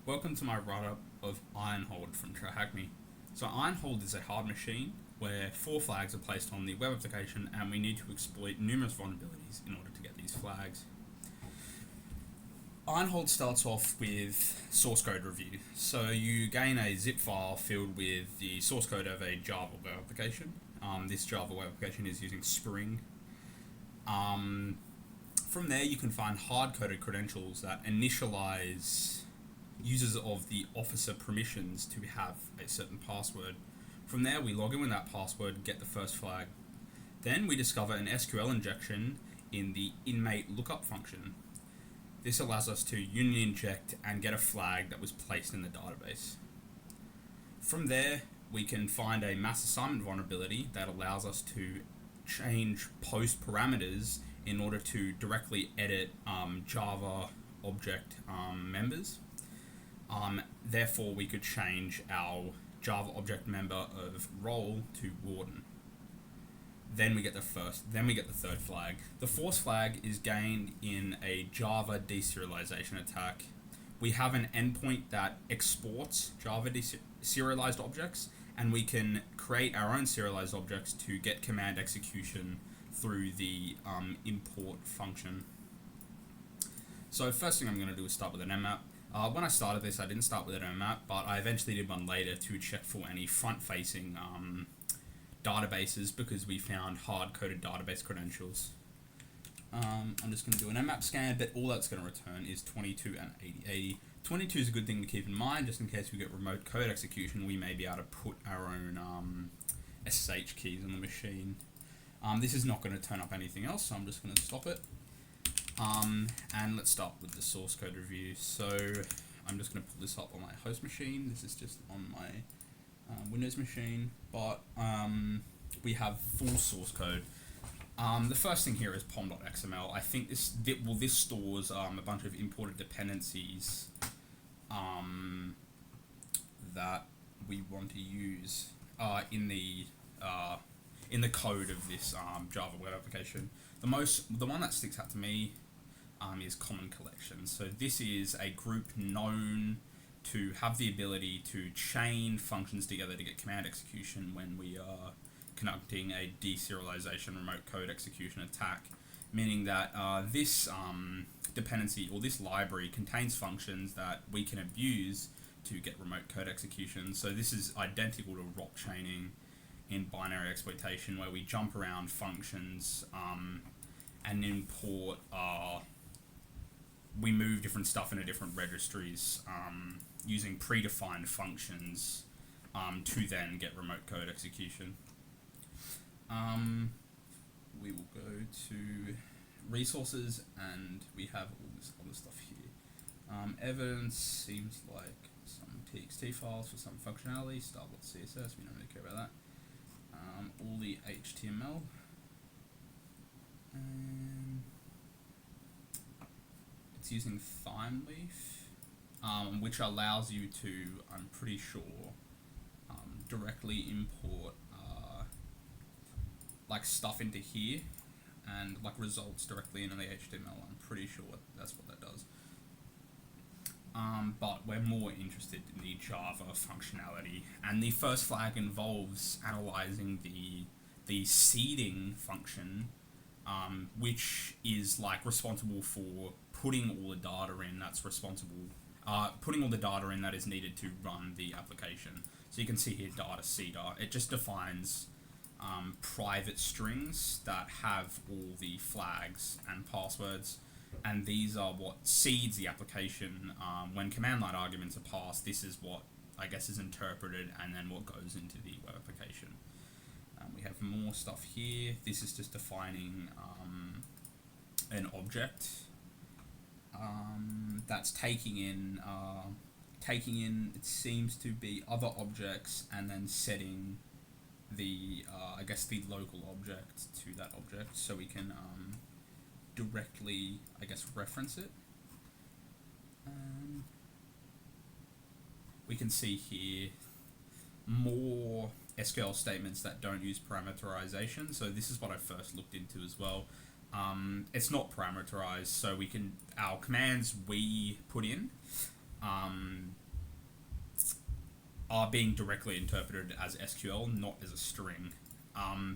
Welcome to my write-up of Ironhold from Trahackney. So Ironhold is a hard machine where 4 flags are placed on the web application and we need to exploit numerous vulnerabilities in order to get these flags. Ironhold starts off with source code review. So you gain a zip file filled with the source code of a Java web application. This Java web application is using Spring. From there you can find hard-coded credentials that initialize users of the officer permissions to have a certain password. From there, we log in with that password, get the first flag. Then we discover an SQL injection in the inmate lookup function. This allows us to union inject and get a flag that was placed in the database. From there, we can find a mass assignment vulnerability that allows us to change post parameters in order to directly edit Java object members. Therefore, we could change our Java object member of role to warden. Then we get the third flag. The fourth flag is gained in a Java deserialization attack. We have an endpoint that exports Java deserialized objects, and we can create our own serialized objects to get command execution through the import function. So first thing I'm going to do is start with an mmap. When I started this, I didn't start with an mmap, but I eventually did one later to check for any front-facing databases because we found hard-coded database credentials. I'm just going to do an mmap scan, but all that's going to return is 22 and 8080. 22 is a good thing to keep in mind, just in case we get remote code execution, we may be able to put our own SSH keys on the machine. This is not going to turn up anything else, so I'm just going to stop it. And let's start with the source code review. So I'm just going to pull this up on my host machine. This is just on my Windows machine, but we have full source code. The first thing here is pom.xml. I think this stores a bunch of imported dependencies that we want to use in the code of this Java web application. The one that sticks out to me is common collection. So this is a group known to have the ability to chain functions together to get command execution when we are conducting a deserialization remote code execution attack, meaning that this dependency or this library contains functions that we can abuse to get remote code execution. So this is identical to rock chaining in binary exploitation, where we jump around functions and import we move different stuff into different registries using predefined functions to then get remote code execution. We will go to resources and we have all this other stuff here. Evidence seems like some txt files for some functionality, style.css, we don't really care about that. All the HTML. It's using ThymeLeaf, which allows you to, I'm pretty sure, directly import like stuff into here and like results directly into the HTML. I'm pretty sure that's what that does. But we're more interested in the Java functionality, and the first flag involves analyzing the seeding function, which is like responsible for putting all the data in putting all the data in that is needed to run the application. So you can see here data seeder. It just defines private strings that have all the flags and passwords, and these are what seeds the application. When command line arguments are passed, this is what I guess is interpreted and then what goes into the web application. We have more stuff here. This is just defining an object that's taking in it seems to be other objects and then setting the I guess the local object to that object, so we can directly I guess reference it. We can see here more SQL statements that don't use parameterization. So this is what I first looked into as well. It's not parameterized, so our commands we put in um, are being directly interpreted as SQL, not as a string.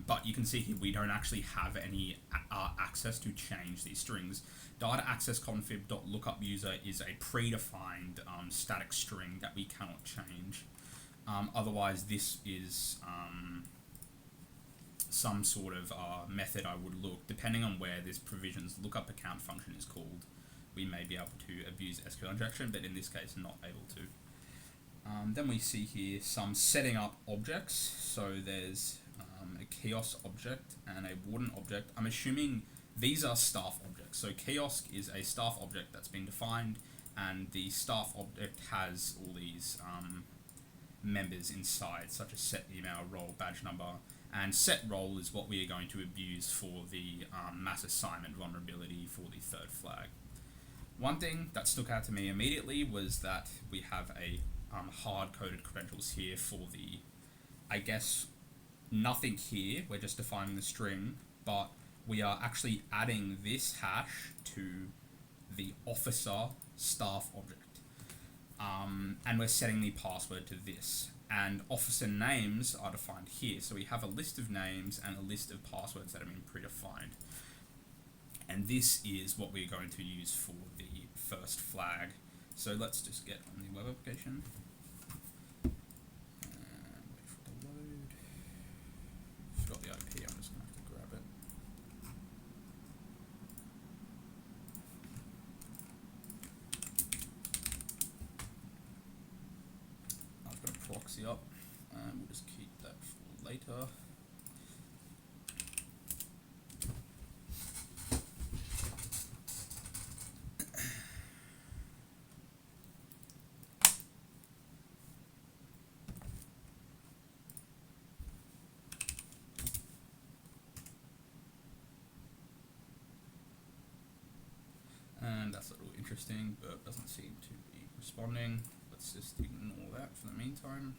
But you can see here we don't actually have any access to change these strings. Data access config.lookup user is a predefined static string that we cannot change. Otherwise, this is some sort of method I would look, depending on where this provision's lookup account function is called. We may be able to abuse SQL injection, but in this case, not able to. Then we see here some setting up objects. So there's a kiosk object and a warden object. I'm assuming these are staff objects. So kiosk is a staff object that's been defined, and the staff object has all these members inside, such as set email, role, badge number, and set role is what we are going to abuse for the mass assignment vulnerability for the third flag. One thing that stuck out to me immediately was that we have a hard-coded credentials here for the, I guess, nothing here. We're just defining the string, but we are actually adding this hash to the officer staff object. And we're setting the password to this. And officer names are defined here. So we have a list of names and a list of passwords that have been predefined. And this is what we're going to use for the first flag. So let's just get on the web application. And wait for it to load. Forgot the IP, I'm just going to have to grab it. I've got a proxy up, and we'll just keep that for later. And that's a little interesting, but doesn't seem to be responding. Let's just ignore that for the meantime.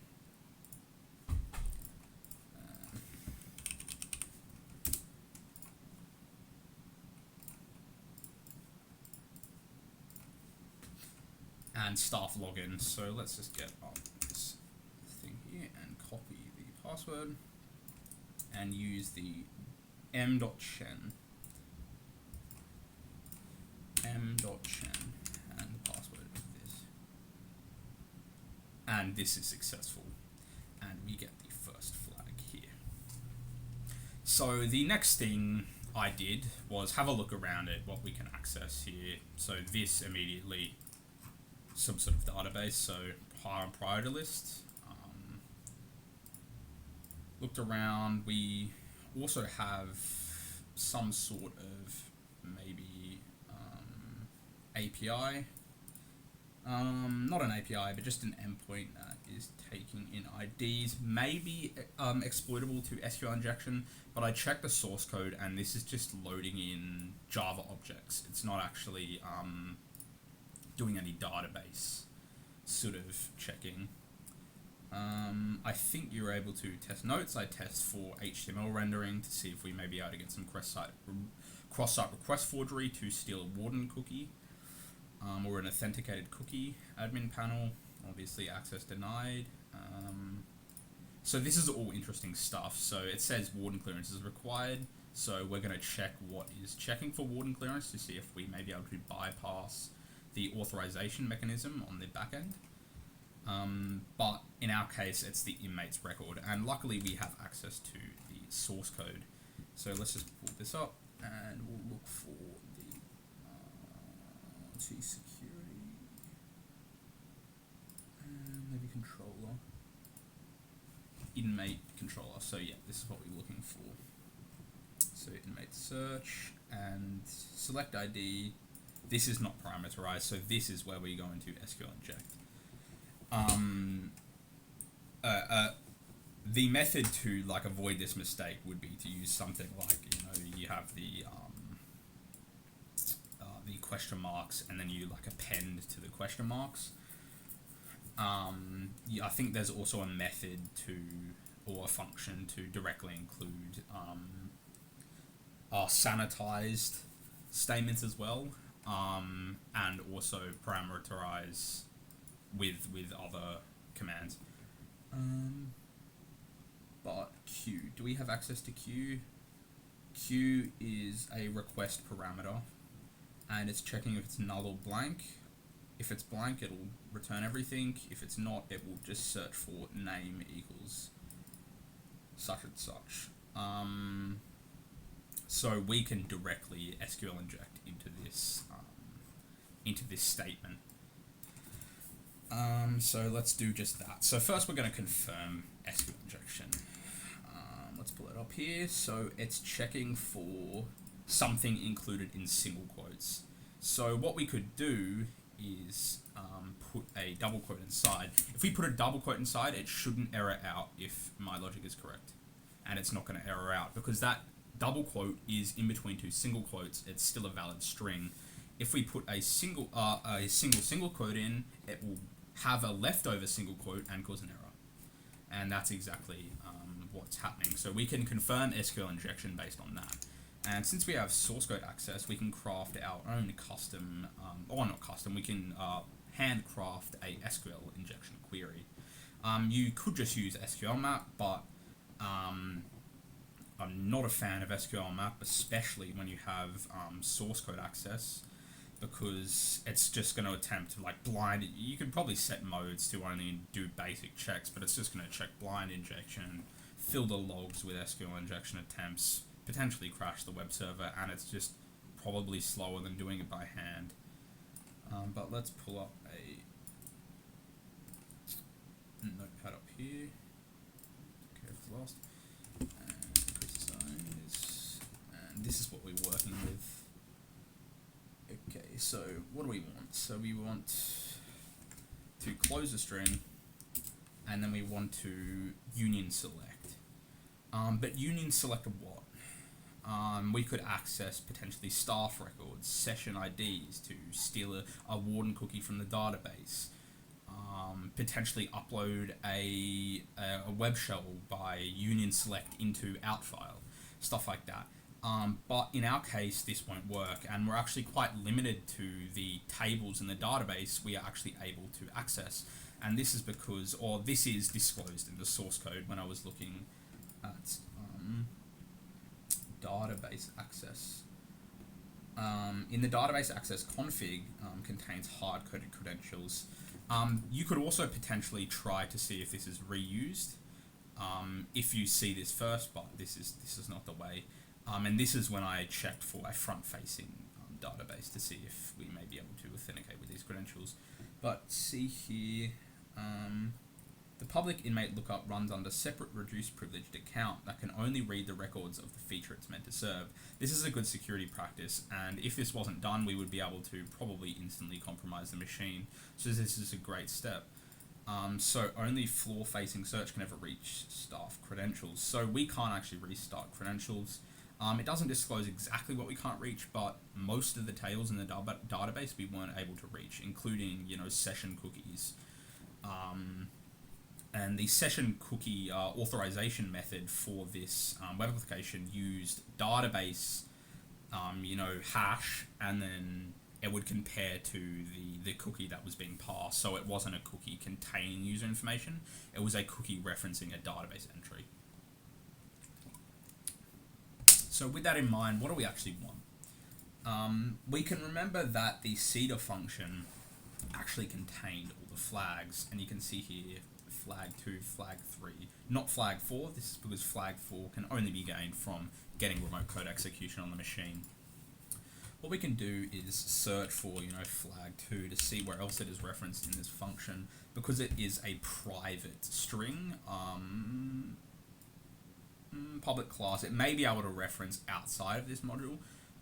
And staff login. So let's just get up this thing here and copy the password and use the m.chen and the password is this. And this is successful. And we get the first flag here. So the next thing I did was have a look around at what we can access here. So this immediately, some sort of database, so higher on priority list. Looked around, we also have some sort of maybe API. Not an API, but just an endpoint that is taking in IDs, maybe exploitable to SQL injection, but I checked the source code and this is just loading in Java objects. It's not actually doing any database sort of checking. I think you're able to test notes. I test for HTML rendering to see if we may be able to get some cross-site request forgery to steal a warden cookie. Or an authenticated cookie admin panel, obviously access denied. So this is all interesting stuff. So it says warden clearance is required. So we're going to check what is checking for warden clearance to see if we may be able to bypass the authorization mechanism on the back end. But in our case, it's the inmate's record. And luckily we have access to the source code. So let's just pull this up and we'll look for security and maybe controller, inmate controller. So yeah, this is what we're looking for. So inmate search and select ID. This is not parameterized, so this is where we're going to SQL inject. The method to like avoid this mistake would be to use something like, you have the question marks and then you like append to the question marks. I think there's also a method or a function to directly include sanitized statements as well, and also parameterize with other commands. But Q, do we have access to Q? Q is a request parameter, and it's checking if it's null or blank. If it's blank, it'll return everything. If it's not, it will just search for name equals such and such. So we can directly SQL inject into this statement. So let's do just that. So first we're going to confirm SQL injection. Let's pull it up here. So it's checking for something included in single quotes. So what we could do is put a double quote inside. If we put a double quote inside, it shouldn't error out if my logic is correct. And it's not going to error out because that double quote is in between two single quotes. It's still a valid string. If we put a single quote in, it will have a leftover single quote and cause an error. And that's exactly what's happening. So we can confirm SQL injection based on that. And since we have source code access, we can craft our own custom, or not custom, we can handcraft a SQL injection query. You could just use SQL map, but I'm not a fan of SQL map, especially when you have source code access, because it's just going to attempt to like blind. You could probably set modes to only do basic checks, but it's just going to check blind injection, fill the logs with SQL injection attempts, potentially crash the web server, and it's just probably slower than doing it by hand. But let's pull up a notepad up here. Okay, it's lost. And this is what we're working with. Okay, so what do we want? So we want to close a string, and then we want to union select. But union select what? We could access potentially staff records, session IDs to steal a warden cookie from the database, potentially upload a web shell by union select into outfile, stuff like that. But in our case, this won't work, and we're actually quite limited to the tables in the database we are actually able to access. And this is because, or this is disclosed in the source code when I was looking at database access. In the database access config contains hard-coded credentials. You could also potentially try to see if this is reused. If you see this first, but this is not the way. And this is when I checked for a front-facing database to see if we may be able to authenticate with these credentials. But see here, the public inmate lookup runs under separate reduced privileged account that can only read the records of the feature it's meant to serve. This is a good security practice, and if this wasn't done, we would be able to probably instantly compromise the machine. So this is a great step. So only floor-facing search can ever reach staff credentials. So we can't actually restart credentials. It doesn't disclose exactly what we can't reach, but most of the tables in the database we weren't able to reach, including, session cookies. And the session cookie authorization method for this web application used database, hash, and then it would compare to the cookie that was being passed. So it wasn't a cookie containing user information, it was a cookie referencing a database entry. So with that in mind, what do we actually want? We can remember that the seeder function actually contained all the flags, and you can see here flag 2, flag 3, not flag 4. This is because flag 4 can only be gained from getting remote code execution on the machine. What we can do is search for, flag 2 to see where else it is referenced in this function, because it is a private string. Public class, it may be able to reference outside of this module,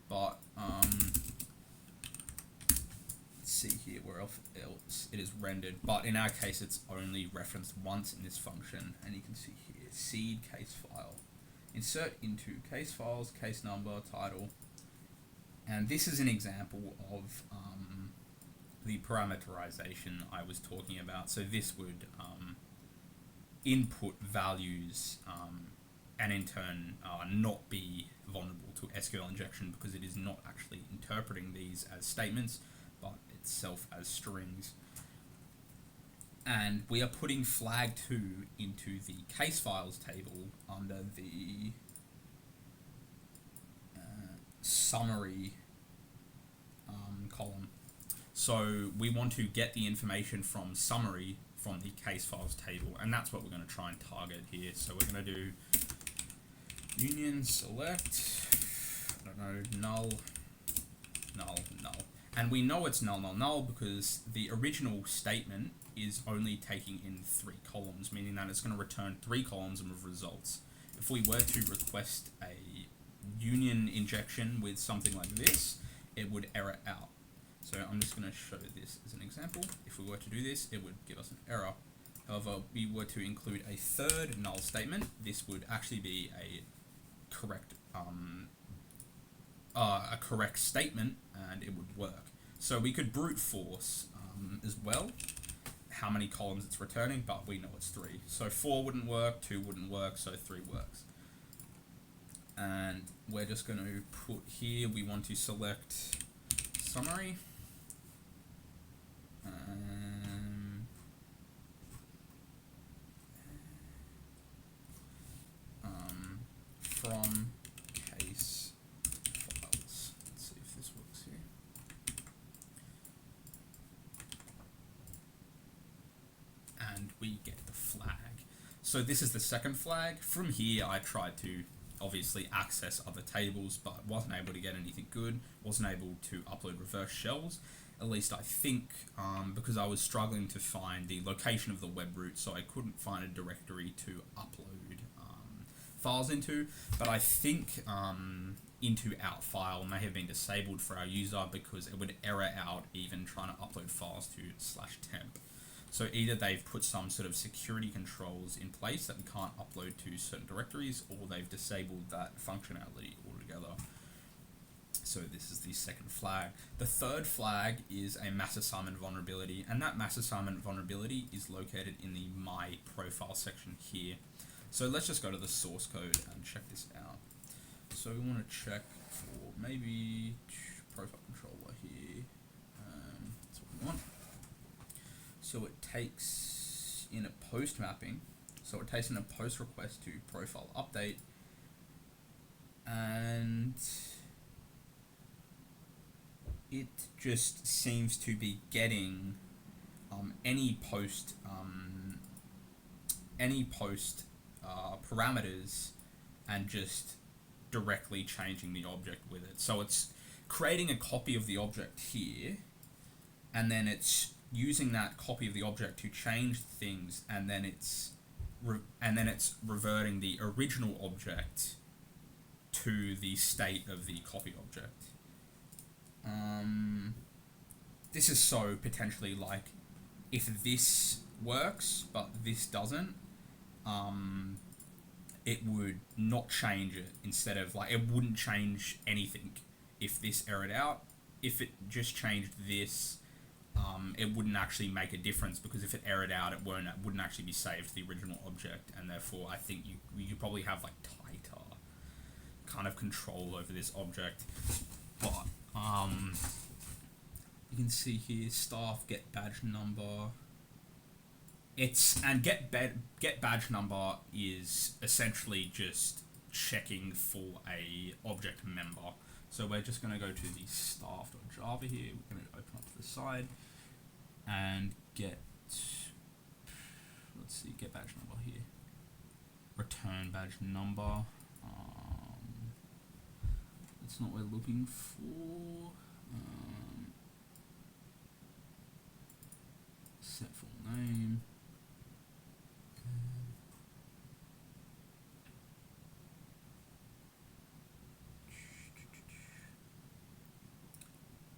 but let's see here where else it is rendered, but in our case it's only referenced once in this function, and you can see here seed case file, insert into case files, case number, title, and this is an example of the parameterization I was talking about. So this would input values and in turn not be vulnerable to SQL injection, because it is not actually interpreting these as statements, but itself as strings. And we are putting flag 2 into the case files table under the summary column. So we want to get the information from summary from the case files table, and that's what we're going to try and target here. So we're going to do union select, I don't know, null, null, null. And we know it's null, null, null because the original statement is only taking in 3 columns, meaning that it's going to return 3 columns of results. If we were to request a union injection with something like this, it would error out. So I'm just going to show this as an example. If we were to do this, it would give us an error. However, we were to include a third null statement, this would actually be a correct statement, and it would work. So we could brute force as well how many columns it's returning, but we know it's 3. So 4 wouldn't work, 2 wouldn't work, so 3 works. And we're just going to put here, we want to select summary. From case files. Let's see if this works here. And we get the flag. So this is the second flag. From here, I tried to obviously access other tables, but wasn't able to get anything good. Wasn't able to upload reverse shells. At least I think, because I was struggling to find the location of the web root, so I couldn't find a directory to upload files into. But I think into out file may have been disabled for our user because it would error out even trying to upload files to /temp. So either they've put some sort of security controls in place that we can't upload to certain directories, or they've disabled that functionality altogether. So this is the second flag. The third flag is a mass assignment vulnerability, and that mass assignment vulnerability is located in the My Profile section here. So let's just go to the source code and check this out. So we want to check for maybe profile controller here. That's what we want. So it takes in a post mapping. So it takes in a post request to profile update, and it just seems to be getting any post parameters and just directly changing the object with it. So it's creating a copy of the object here, and then it's using that copy of the object to change things, and then it's reverting the original object to the state of the copy object. This is so potentially like, if this works but this doesn't, it would not change it. Instead of like, it wouldn't change anything if this errored out. If it just changed this, it wouldn't actually make a difference, because if it errored out, it wouldn't actually be saved to the original object, and therefore I think you probably have like tighter kind of control over this object. But you can see here, staff get badge number. Get badge number is essentially just checking for a object member. So we're just going to go to the staff.java here. We're going to open up to the side and get badge number here. Return badge number. That's not what we're looking for. Set full name.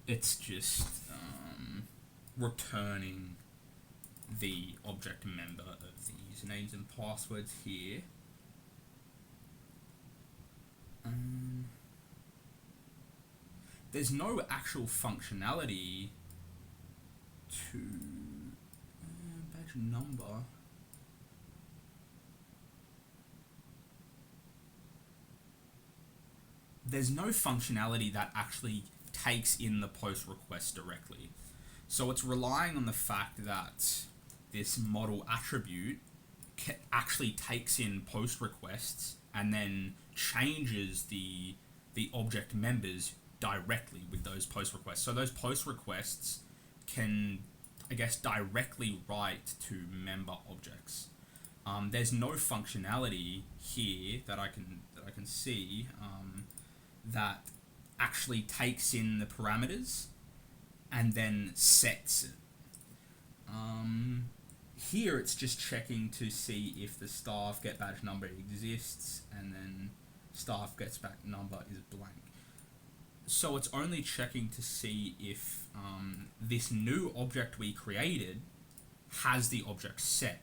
It's just returning the object member of the usernames and passwords here. There's no actual functionality to badge number. There's no functionality that actually takes in the post request directly. So it's relying on the fact that this model attribute actually takes in post requests and then changes the object members directly with those post requests. So those post requests can, I guess, directly write to member objects. There's no functionality here that I can see that actually takes in the parameters and then sets it. Here it's just checking to see if the staff get badge number exists, and then staff gets badge number is blank. So it's only checking to see if this new object we created has the object set,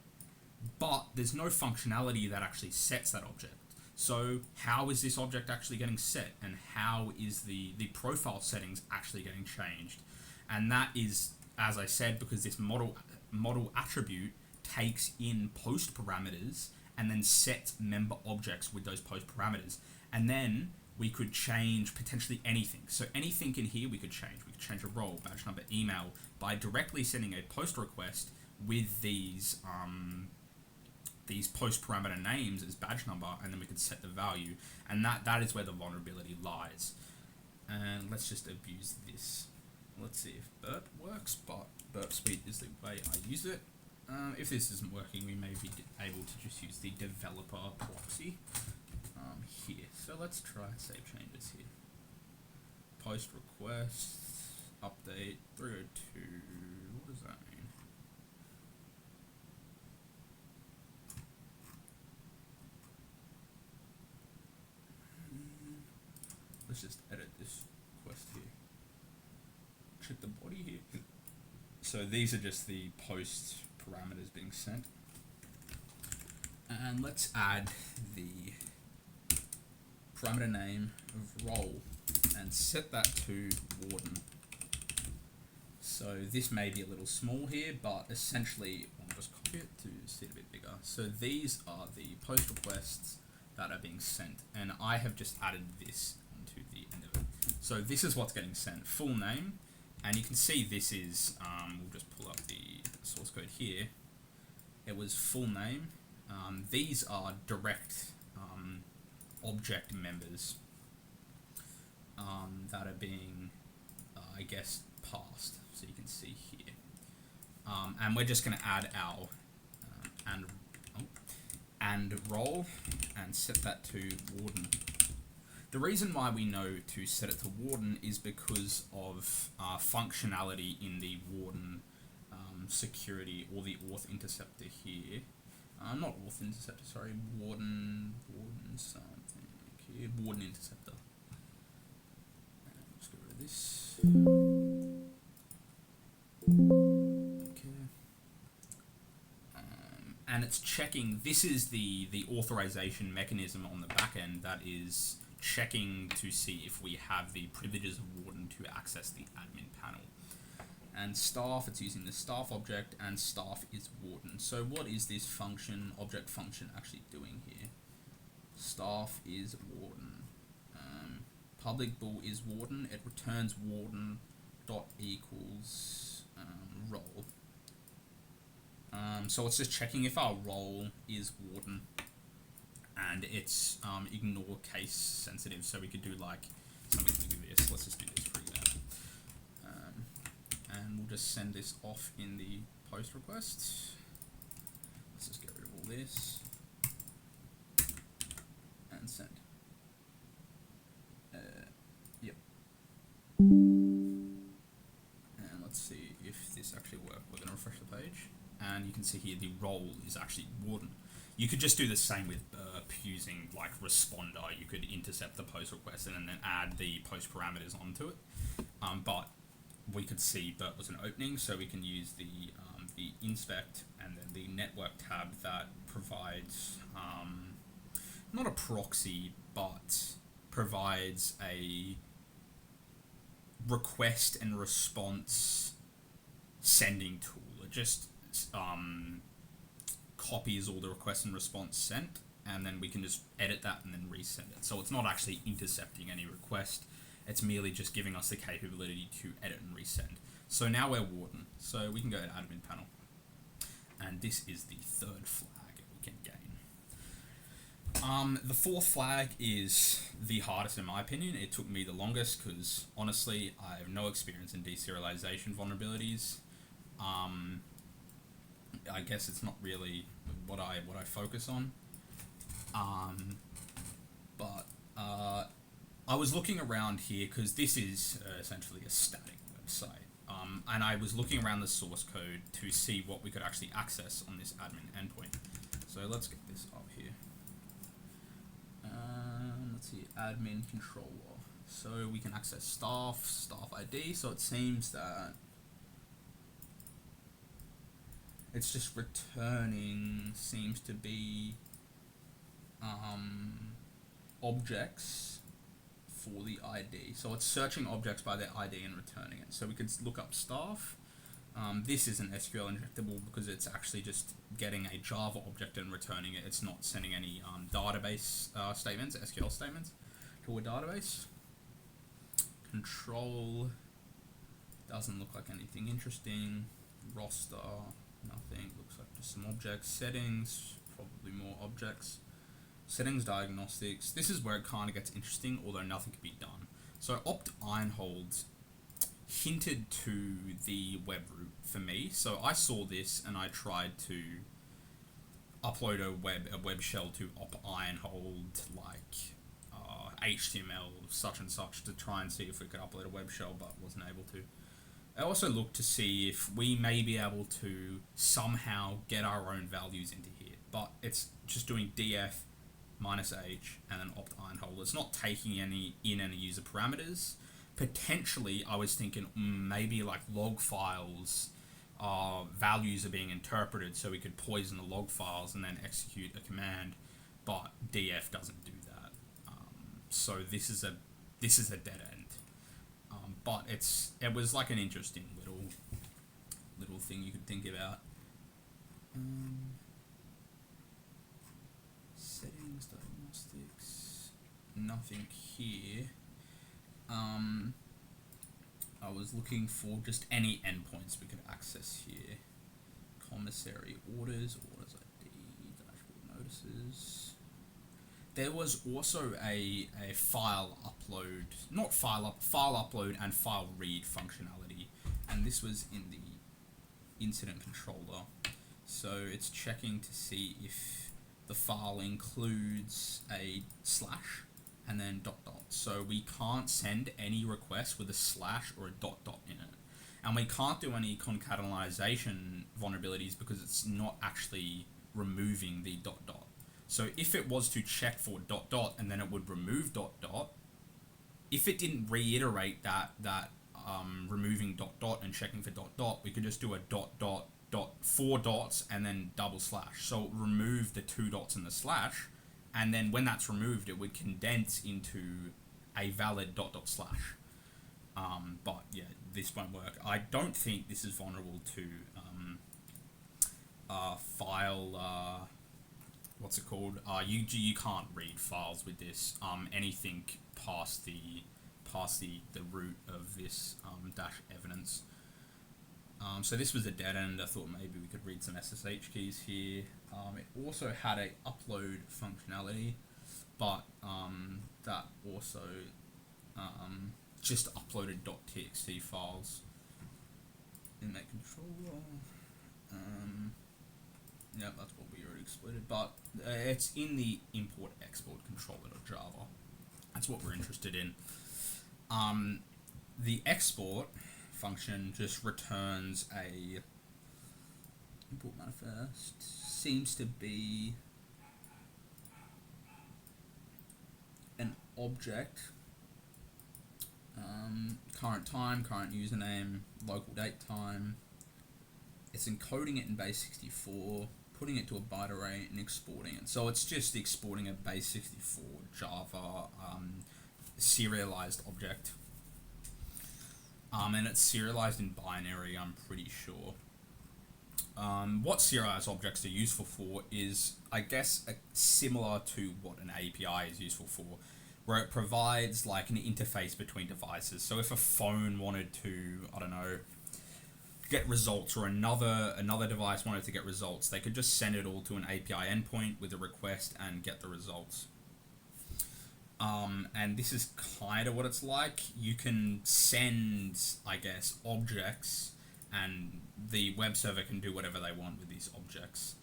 but there's no functionality that actually sets that object. So how is this object actually getting set, and how is the profile settings actually getting changed? And that is, as I said, because this model attribute takes in post parameters and then sets member objects with those post parameters. And then we could change potentially anything. So anything in here we could change. We could change a role, badge number, email by directly sending a post request with these post parameter names as badge number, and then we could set the value. And that is where the vulnerability lies. And let's just abuse this. Let's see if burp works, but burp suite is the way I use it. If this isn't working, we may be able to just use the developer proxy here. So let's try save changes here. Post request, update 302, what does that mean? Let's just edit this request here. Check the body here. So these are just the post parameters being sent. And let's add the parameter name of role and set that to warden. So this may be a little small here, but essentially I'll just copy it to see it a bit bigger. So these are the post requests that are being sent, and I have just added this onto the end of it. So this is what's getting sent, full name, and you can see this is, we'll just pull up the source code here. It was full name. These are direct object members that are being, I guess, passed. So you can see here. And we're just going to add our and role and set that to warden. The reason why we know to set it to warden is because of functionality in the warden security, or the auth interceptor here. Not auth interceptor, sorry, warden something here, warden interceptor. And let's get rid of this. Okay. And it's checking, this is the authorization mechanism on the back end that is checking to see if we have the privileges of warden to access the admin panel. And staff, it's using the staff object, and staff is warden. So what is this function, object function, actually doing here? Staff is warden. Public bool is warden. It returns warden dot equals role. So it's just checking if our role is warden, and it's ignore case sensitive. So we could do like something like this. Let's just do this for example. And we'll just send this off in the post request. Let's just get rid of all this and send. Yep. And let's see if this actually worked. We're going to refresh the page, and you can see here the role is actually warden. You could just do the same with burp using like responder. You could intercept the post request and then add the post parameters onto it. But we could see burp was an opening, so we can use the inspect and then the network tab that provides not a proxy, but provides a request and response sending tool. It just copies all the request and response sent, and then we can just edit that and then resend it. So it's not actually intercepting any request. It's merely just giving us the capability to edit and resend. So now we're warden. So we can go to admin panel. and this is the third flag we can gain. The fourth flag is the hardest in my opinion. It took me the longest because honestly I have no experience in deserialization vulnerabilities. I guess it's not really what I focus on. But I was looking around here because this is essentially a static website. And I was looking around the source code to see what we could actually access on this admin endpoint. So let's get this up here. Let's see, admin controller. So we can access staff ID. So it seems that it's just returning, seems to be objects for the ID. So it's searching objects by their ID and returning it. So we could look up staff. This isn't SQL injectable because it's actually just getting a Java object and returning it. It's not sending any database statements, SQL statements, to a database. Control doesn't look like anything interesting. Roster, nothing. Looks like just some objects. Settings, probably more objects. Settings diagnostics. This is where it kind of gets interesting, although nothing can be done. So opt ironhold hinted to the web root for me. So I saw this and I tried to upload a web shell to op ironhold like HTML such and such to try and see if we could upload a web shell, but wasn't able to. I also looked to see if we may be able to somehow get our own values into here, but it's just doing df -h and then opt ironhold. It's not taking any user parameters. Potentially, I was thinking maybe like log files, values are being interpreted, so we could poison the log files and then execute a command, but df doesn't do that. So this is a dead end. But it was like an interesting little thing you could think about. Settings, diagnostics, nothing here. I was looking for just any endpoints we could access here. Commissary orders ID, dashboard notices. There was also a file upload, not file upload and file read functionality, and this was in the incident controller. So it's checking to see if the file includes a slash and then ... So we can't send any requests with a slash or a ... in it. And we can't do any concatenation vulnerabilities because it's not actually removing the ... So if it was to check for ... and then it would remove ... if it didn't reiterate that removing ... and checking for ... we could just do a ... 4 dots and then double slash. So it remove the 2 dots and the slash, and then when that's removed, it would condense into a valid ... slash. But yeah, this won't work. I don't think this is vulnerable to file. What's it called? You can't read files with this. Anything past the root of this dash evidence. So this was a dead end. I thought maybe we could read some SSH keys here. It also had a upload functionality, but that also just uploaded .txt files in that controller. Yeah, that's what we already exploited, but it's in the import-export controller.java. That's what we're interested in. The export function just returns a import manifest. Seems to be an object. Current time, current username, local date time. It's encoding it in base 64, putting it to a byte array and exporting it. So it's just exporting a base 64 Java serialized object. And it's serialized in binary, I'm pretty sure. What serialized objects are useful for is, I guess, similar to what an API is useful for, where it provides like an interface between devices. So if a phone wanted to, I don't know, get results, or another device wanted to get results, they could just send it all to an API endpoint with a request and get the results. And this is kind of what it's like. You can send, I guess, objects, and the web server can do whatever they want with these objects.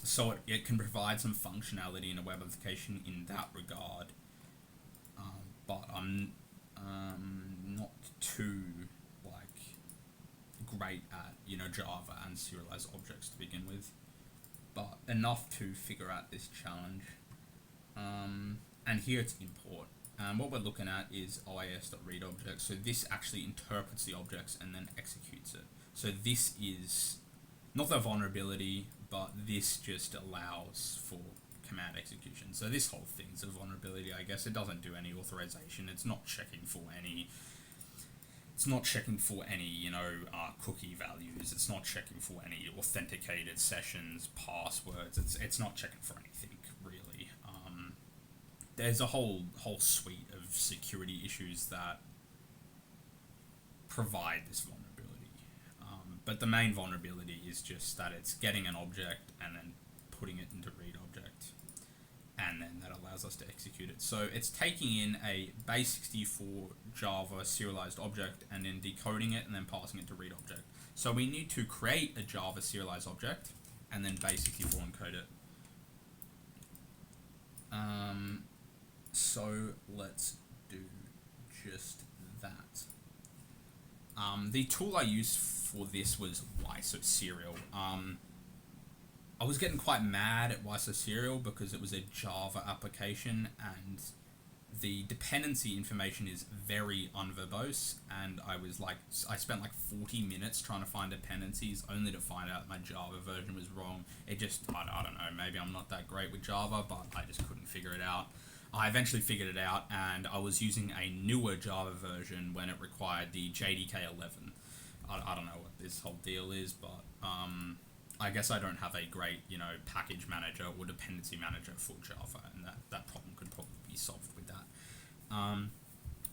So it can provide some functionality in a web application in that regard. But I'm not too great at Java and serialized objects to begin with, but enough to figure out this challenge. And here it's import. And what we're looking at is OIS.readObject. So this actually interprets the objects and then executes it. So this is not the vulnerability, but this just allows for command execution. So this whole thing's a vulnerability, I guess. It doesn't do any authorization. It's not checking for any cookie values. It's not checking for any authenticated sessions, passwords. It's not checking for anything really. There's a whole suite of security issues that provide this vulnerability. But the main vulnerability is just that it's getting an object and then putting it into read object, and then that allows us to execute it. So it's taking in a base64 Java serialized object and then decoding it and then passing it to read object. So we need to create a Java serialized object and then base64 encode it. So let's do just that. The tool I used for this was Writeup. I was getting quite mad at Writeup because it was a Java application and the dependency information is very unverbose, and I spent 40 minutes trying to find dependencies only to find out my Java version was wrong. It just, I don't know, maybe I'm not that great with Java, but I just couldn't figure it out. I eventually figured it out, and I was using a newer Java version when it required the JDK 11. I don't know what this whole deal is, but I guess I don't have a great, package manager or dependency manager for Java, and that problem could probably be solved with that.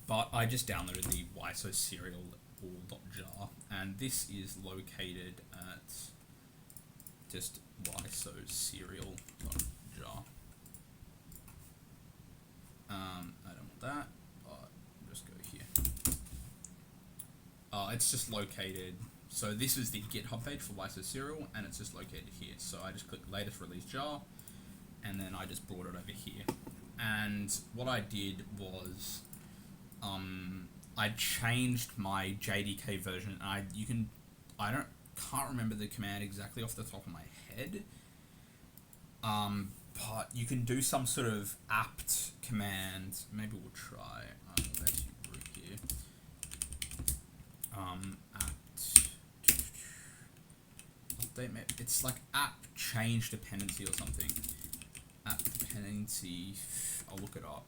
But I just downloaded the wisoserial.jar, and this is located at just wisoserial.jar. I don't want that, but I'll just go here. It's just located, so this is the GitHub page for Writeup, and it's just located here. So I just clicked latest release jar, and then I just brought it over here. And what I did was, I changed my JDK version. I can't remember the command exactly off the top of my head. But you can do some sort of apt command. Maybe we'll try. Let's use root here. Apt update. Maybe it's like apt change dependency or something. Apt dependency. I'll look it up.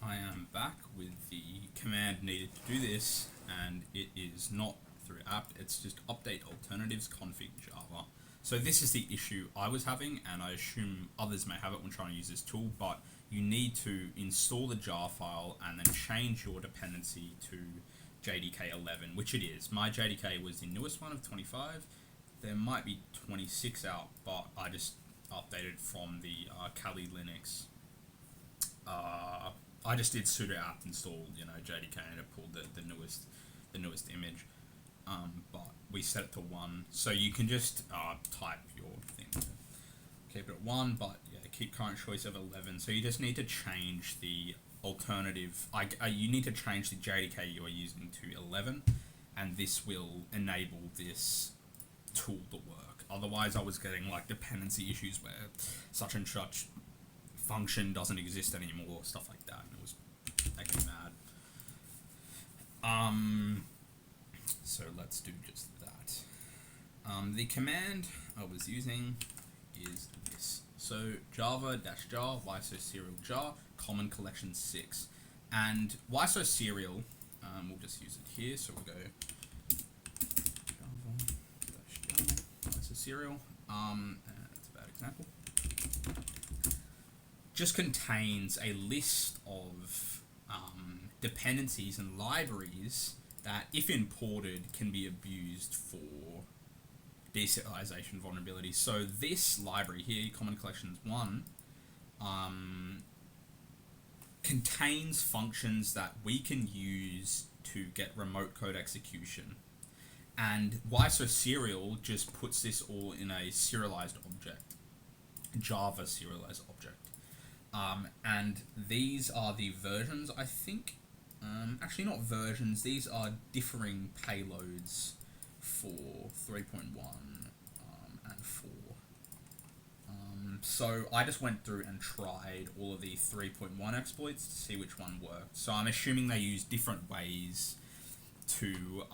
I am back with the command needed to do this, and it is not through apt. It's just update alternatives config Java. So this is the issue I was having, and I assume others may have it when trying to use this tool, but you need to install the jar file and then change your dependency to JDK 11, which it is. My JDK was the newest one of 25. There might be 26 out, but I just updated from the Kali Linux. I just did sudo apt install, JDK, and it pulled the newest image. But we set it to 1, so you can just type your thing. Keep it at 1, but yeah, keep current choice of 11. So you just need to change the alternative. You need to change the JDK you are using to 11, and this will enable this tool to work. Otherwise, I was getting dependency issues where such and such function doesn't exist anymore, stuff like that, and it was making me mad. So let's do just that. The command I was using is this. So java-jar wisoserial.jar common collection 6, and wisoserial, we'll just use it here. So we'll go java-jar wisoserial, and that's a bad example. Just contains a list of dependencies and libraries that, if imported, can be abused for deserialization vulnerabilities. So this library here, Common Collections 1, contains functions that we can use to get remote code execution. And Serial just puts this all in a serialized object, Java serialized object. And these are the versions, I think. Actually, not versions, these are differing payloads for 3.1 and 4. So I just went through and tried all of the 3.1 exploits to see which one worked. So I'm assuming they use different ways to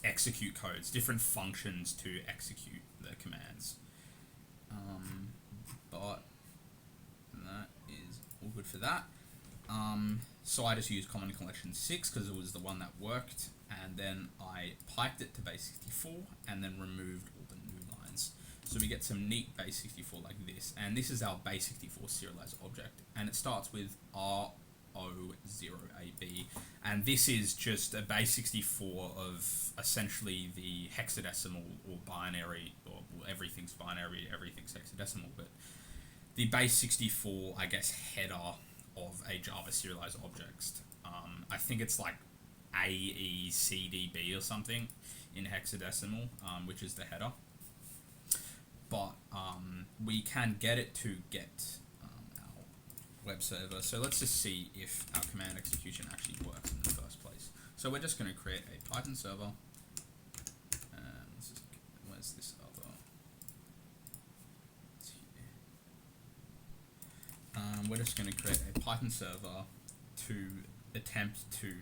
execute codes, different functions to execute the commands. But that is all good for that. So I just used Common Collection 6 because it was the one that worked, and then I piped it to base64 and then removed all the new lines. So we get some neat base64 like this, and this is our base64 serialized object, and it starts with R0AB, and this is just a base64 of essentially the hexadecimal or binary, or everything's binary, everything's hexadecimal, but the base64, I guess, header of a Java serialized object. I think it's like AECDB or something in hexadecimal, which is the header. But we can get it to get our web server. So let's just see if our command execution actually works in the first place. So we're just going to create a Python server. Where's this other? It's here. We're just going to create a Python server to attempt to,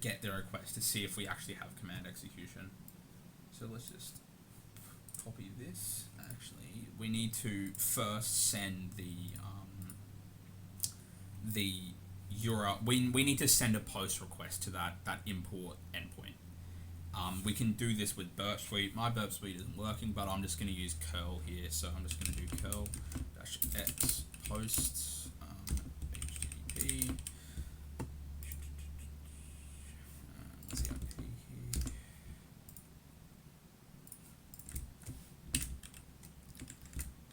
get the request to see if we actually have command execution. So let's just copy this. Actually, we need to first send the URL. We need to send a post request to that import endpoint. We can do this with Burp Suite. My Burp Suite isn't working, but I'm just going to use curl here. So I'm just going to do curl-x posts HTTP. What's the IP here?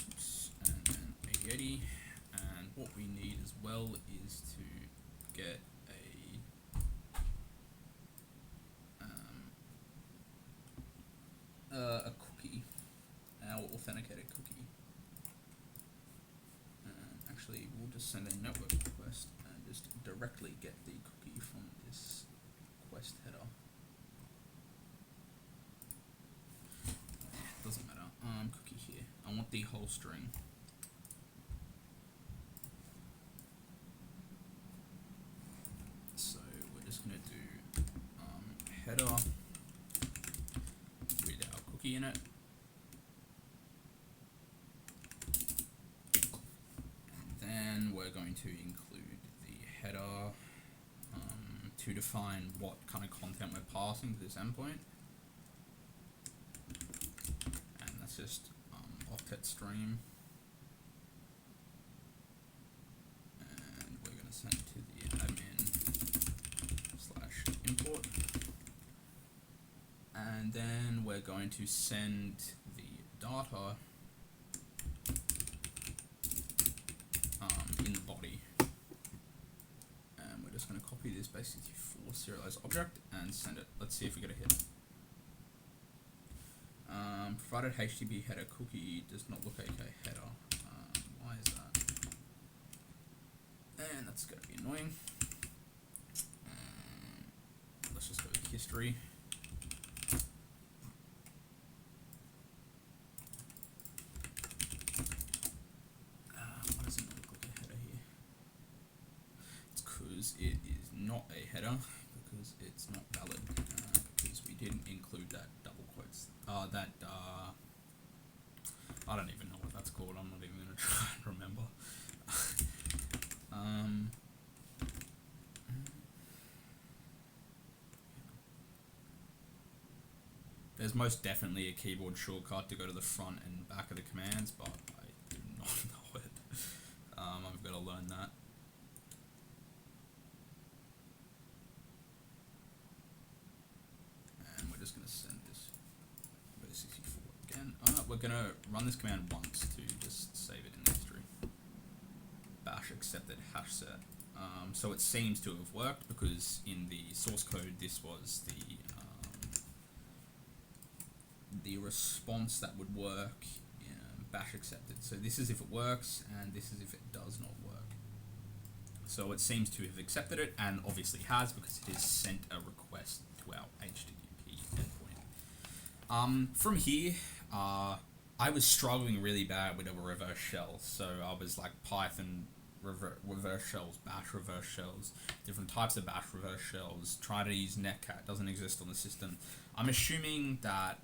Oops, and then 8080. And what we need as well is to get a cookie, our authenticated cookie. Actually, we'll just send a network request and just directly get the cookie from this quest header. Doesn't matter. Cookie here. I want the whole string. So we're just gonna do header with our cookie in it. Then we're going to include the header to define what kind of content we're passing to this endpoint. And that's just octet stream. And we're going to send it to the admin/import. And then we're going to send the data in the body, and we're just going to copy this base64 serialized object and send it. Let's see if we get a hit. Provided HTTP header cookie does not look like a header. Why is that? And that's going to be annoying. Let's just go with history. It is not a header because it's not valid because we didn't include that double quotes. I don't even know what that's called. I'm not even going to try and remember. There's most definitely a keyboard shortcut to go to the front and back of the commands, but I do not know it. I've got to learn that. we're gonna run this command once to just save it in the history. Bash accepted hash set. So it seems to have worked because in the source code this was the response that would work. Bash accepted. So this is if it works, and this is if it does not work. So it seems to have accepted it, and obviously has, because it has sent a request to our HTTP endpoint. From here, I was struggling really bad with a reverse shell. So I was like Python reverse shells, bash reverse shells, different types of bash reverse shells, try to use netcat, doesn't exist on the system. I'm assuming that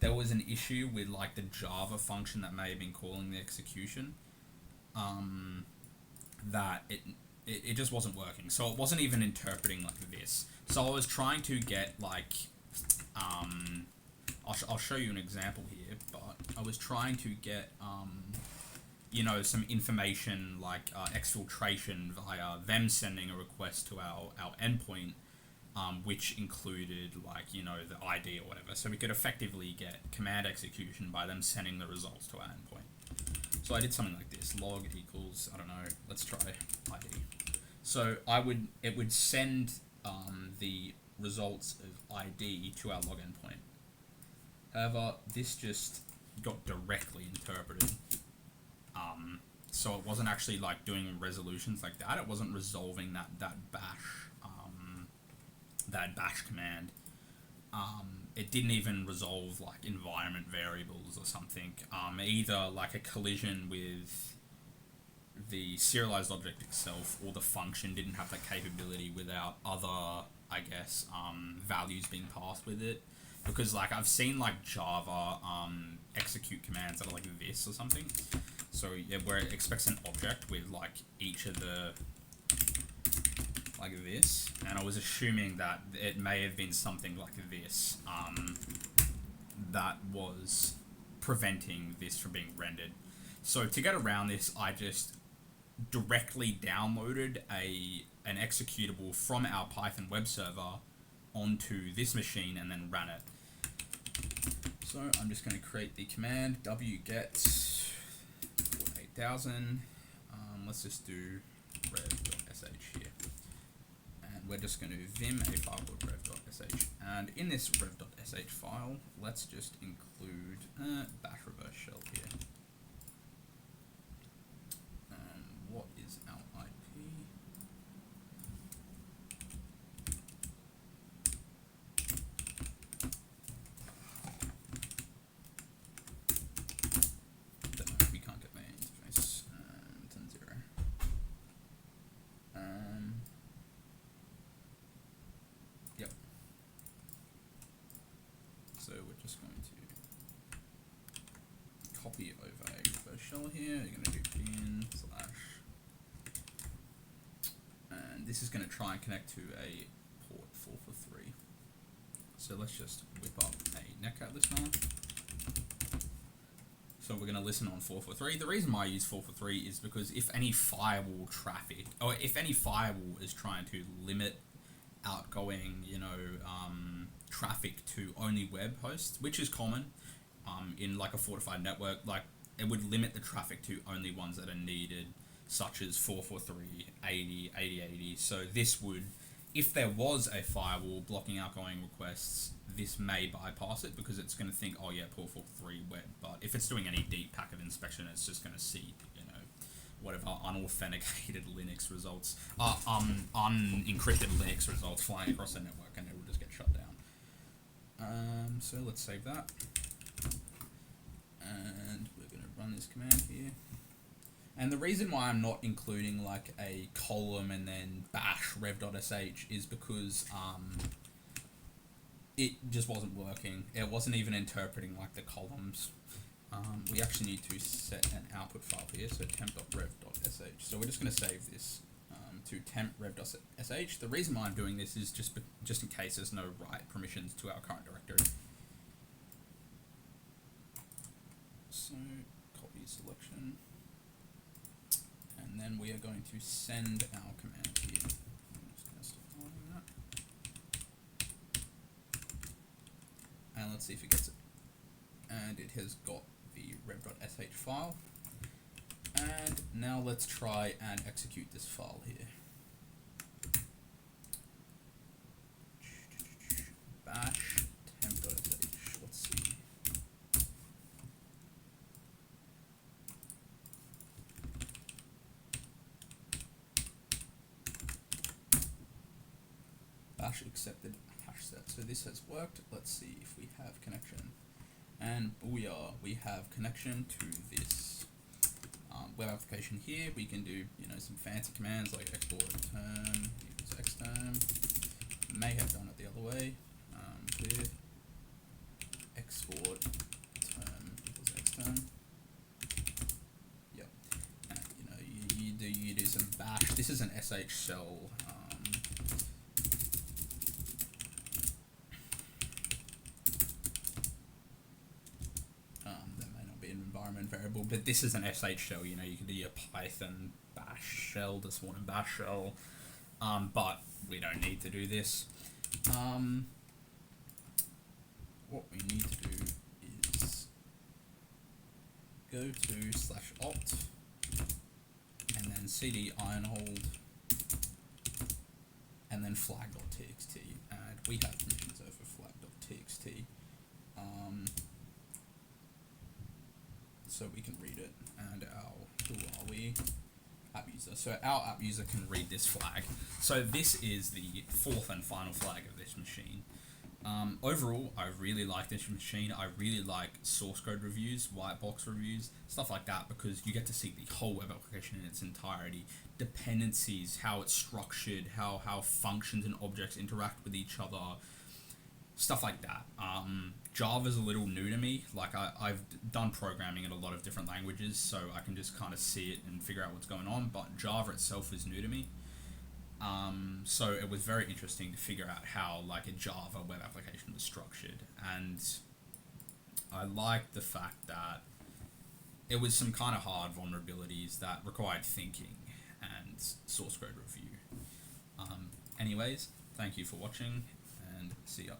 there was an issue with like the Java function that may have been calling the execution, that it just wasn't working. So it wasn't even interpreting like this. So I was trying to get like, I'll show you an example here, but I was trying to get, you know, some information like exfiltration via them sending a request to our endpoint, which included like, you know, the ID or whatever. So we could effectively get command execution by them sending the results to our endpoint. So I did something like this, log equals, I don't know, let's try ID. So it would send the results of ID to our log endpoint. However, this just got directly interpreted. So it wasn't actually like doing resolutions like that. It wasn't resolving that bash command. It didn't even resolve like environment variables or something. Either like a collision with the serialized object itself, or the function didn't have that capability without other, I guess, values being passed with it. Because like I've seen like Java execute commands that are like this or something. So yeah, where it expects an object with like each of the, like this, and I was assuming that it may have been something like this that was preventing this from being rendered. So to get around this, I just directly downloaded an executable from our Python web server onto this machine and then ran it. So I'm just going to create the command wget 8000. Let's just do rev.sh here. And we're just going to vim a file called rev.sh. And in this rev.sh file, let's just include bash reverse shell here. What is our IP? We can't get the interface. 10.0. Yep. So we're just going to copy over a reverse shell here. You're going to do bin / and this is going to try and connect to a port 443. So let's just whip up a netcat listener. So we're going to listen on 443. The reason why I use 443 is because if any firewall traffic, or if any firewall is trying to limit outgoing, you know, traffic to only web hosts, which is common in like a fortified network, like it would limit the traffic to only ones that are needed, such as 443, 80, 8080. So this would, if there was a firewall blocking outgoing requests, this may bypass it because it's going to think, oh yeah, port 443 web. But if it's doing any deep packet inspection, it's just going to see, you know, whatever unauthenticated Linux results, unencrypted Linux results flying across the network, and it will just get shut down. So let's save that. And we're going to run this command here. And the reason why I'm not including like a column and then bash rev.sh is because it just wasn't working. It wasn't even interpreting like the columns. We actually need to set an output file here, so temp.rev.sh. So we're just going to save this to temp.rev.sh. The reason why I'm doing this is just in case there's no write permissions to our current directory. So copy selection. And then we are going to send our command here. I'm just going to stop following that. And let's see if it gets it. and it has got the rev.sh file. And now let's try and execute this file here. Bash temp.sh, let's see. Bash accepted hash set. So this has worked. Let's see if we have connection. And booyah, we have connection to this web application here. We can do, some fancy commands like export term equals xterm. May have done it the other way. Clear export term equals xterm. Yep. And, you do some bash. This is an sh shell. Environment variable, but this is an sh shell. You can do your Python bash shell, the spawn and bash shell, but we don't need to do this. What we need to do is go to /opt and then cd ironhold and then flag.txt, and we have permissions over flag.txt. So we can read it, and who are we? App user. So our app user can read this flag. So this is the fourth and final flag of this machine. Overall, I really like this machine. I really like source code reviews, white box reviews, stuff like that, because you get to see the whole web application in its entirety, dependencies, how it's structured, how functions and objects interact with each other, stuff like that. Java's a little new to me. Like I've done programming in a lot of different languages, so I can just kind of see it and figure out what's going on, but Java itself is new to me. So it was very interesting to figure out how like a Java web application was structured, and I liked the fact that it was some kind of hard vulnerabilities that required thinking and source code review. Anyways, thank you for watching, and see ya.